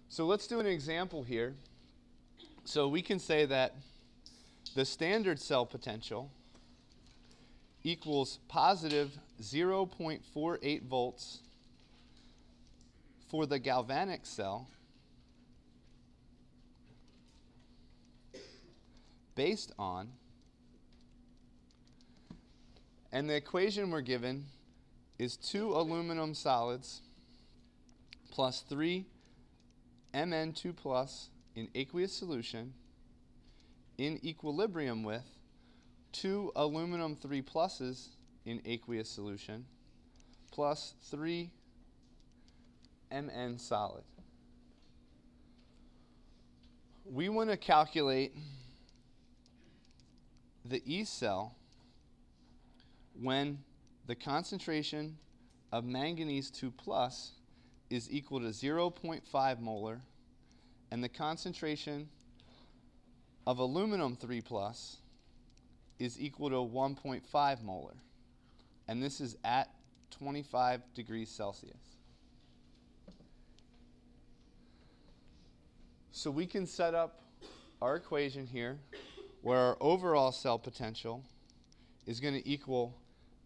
So let's do an example here. So we can say that the standard cell potential equals positive 0.48 volts for the galvanic cell based on, and the equation we're given is 2 aluminum solids plus 3 Mn2 plus in aqueous solution in equilibrium with 2 aluminum 3 pluses in aqueous solution plus 3 Mn solid. We want to calculate the E cell when the concentration of manganese 2 plus is equal to 0.5 molar and the concentration of aluminum 3 plus is equal to 1.5 molar. And this is at 25 degrees Celsius. So we can set up our equation here where our overall cell potential is going to equal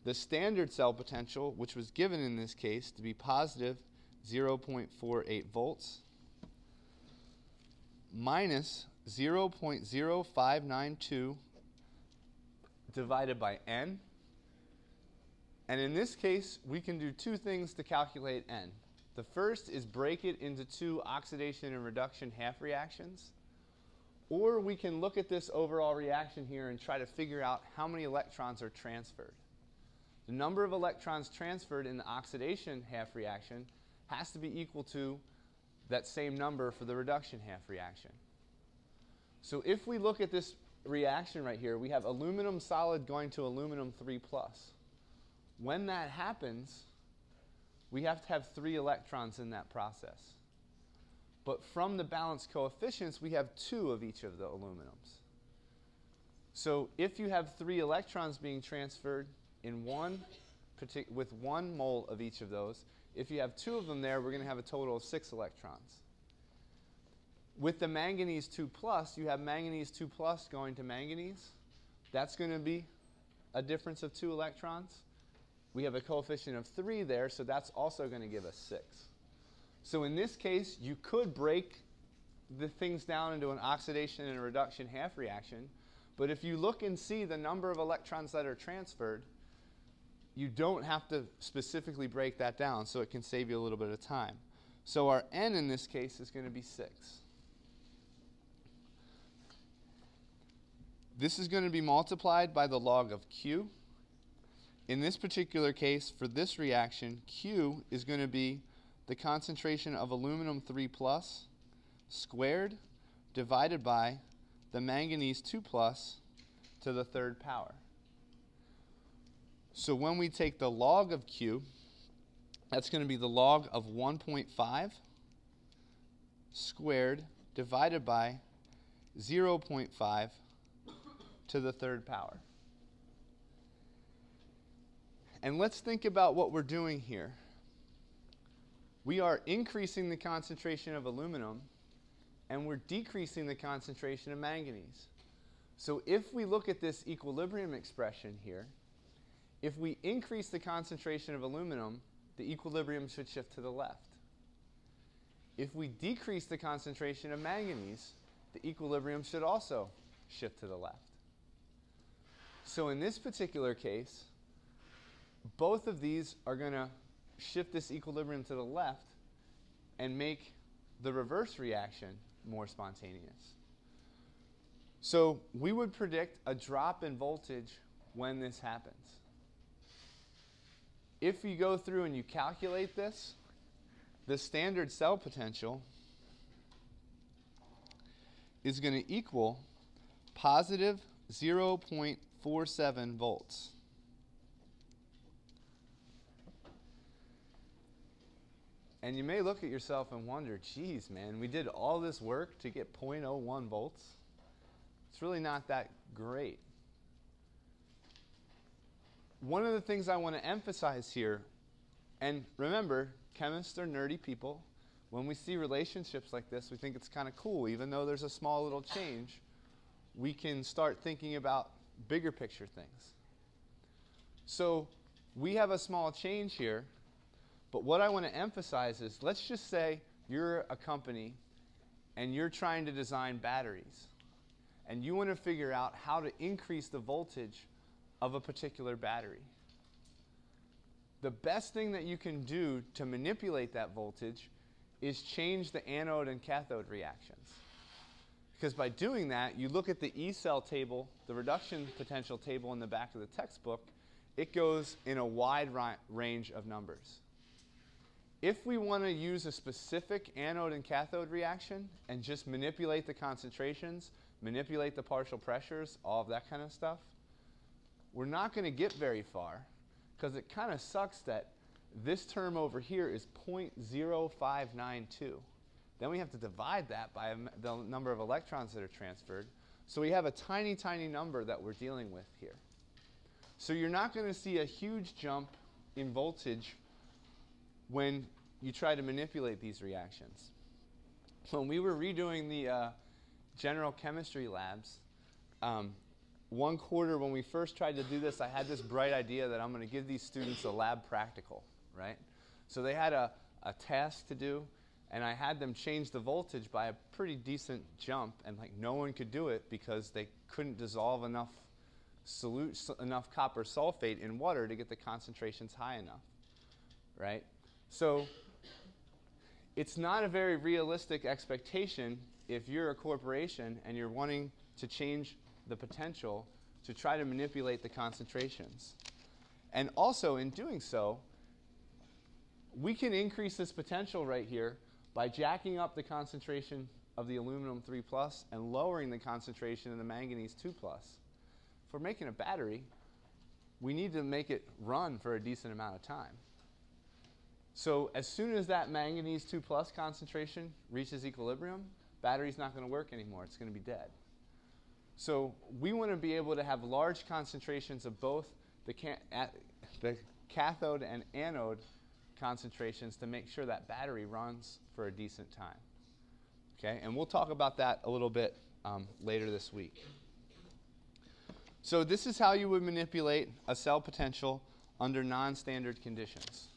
the standard cell potential, which was given in this case to be positive 0.48 volts, minus 0.0592 divided by N. And in this case, we can do two things to calculate N. The first is break it into two oxidation and reduction half reactions. Or we can look at this overall reaction here and try to figure out how many electrons are transferred. The number of electrons transferred in the oxidation half reaction has to be equal to that same number for the reduction half reaction. So if we look at this reaction right here, we have aluminum solid going to aluminum 3 plus. When that happens, we have to have 3 electrons in that process. But from the balanced coefficients, we have 2 of each of the aluminums. So if you have 3 electrons being transferred in with 1 mole of each of those, if you have 2 of them there, we're going to have a total of 6 electrons. With the manganese 2 plus, you have manganese 2 plus going to manganese. That's going to be a difference of 2 electrons. We have a coefficient of 3 there, so that's also going to give us 6. So in this case, you could break the things down into an oxidation and a reduction half reaction, but if you look and see the number of electrons that are transferred, you don't have to specifically break that down, so it can save you a little bit of time. So our N in this case is going to be 6. This is going to be multiplied by the log of Q. In this particular case, for this reaction, Q is going to be the concentration of aluminum 3 plus squared divided by the manganese 2 plus to the 3rd power. So when we take the log of Q, that's going to be the log of 1.5 squared divided by 0.5 to the 3rd power. And let's think about what we're doing here. We are increasing the concentration of aluminum, and we're decreasing the concentration of manganese. So if we look at this equilibrium expression here, if we increase the concentration of aluminum, the equilibrium should shift to the left. If we decrease the concentration of manganese, the equilibrium should also shift to the left. So in this particular case, both of these are going to shift this equilibrium to the left and make the reverse reaction more spontaneous. So we would predict a drop in voltage when this happens. If you go through and you calculate this, the standard cell potential is going to equal positive 0.47 volts. And you may look at yourself and wonder, geez, man, we did all this work to get 0.01 volts. It's really not that great. One of the things I want to emphasize here, and remember, chemists are nerdy people. when we see relationships like this, we think it's kind of cool. Even though there's a small little change, we can start thinking about bigger picture things. So we have a small change here, but what I want to emphasize is, let's just say you're a company and you're trying to design batteries, and you want to figure out how to increase the voltage of a particular battery. The best thing that you can do to manipulate that voltage is change the anode and cathode reactions. Because by doing that, you look at the E-cell table, the reduction potential table in the back of the textbook, it goes in a wide range of numbers. If we want to use a specific anode and cathode reaction and just manipulate the concentrations, manipulate the partial pressures, all of that kind of stuff, we're not going to get very far, because it kind of sucks that this term over here is 0.0592. Then we have to divide that by the number of electrons that are transferred. So we have a tiny, tiny number that we're dealing with here. So you're not going to see a huge jump in voltage when you try to manipulate these reactions. When we were redoing the general chemistry labs, one quarter when we first tried to do this, I had this bright idea that I'm going to give these students a lab practical, right? So they had a task to do, and I had them change the voltage by a pretty decent jump, and like no one could do it because they couldn't dissolve enough copper sulfate in water to get the concentrations high enough, right? So it's not a very realistic expectation if you're a corporation and you're wanting to change the potential to try to manipulate the concentrations. And also, in doing so, we can increase this potential right here by jacking up the concentration of the aluminum 3+ and lowering the concentration of the manganese 2+. If we're making a battery, we need to make it run for a decent amount of time. So as soon as that manganese 2+ concentration reaches equilibrium, battery's not going to work anymore. It's going to be dead. So we want to be able to have large concentrations of both the cathode and anode concentrations to make sure that battery runs for a decent time. Okay, and we'll talk about that a little bit later this week. So this is how you would manipulate a cell potential under non-standard conditions.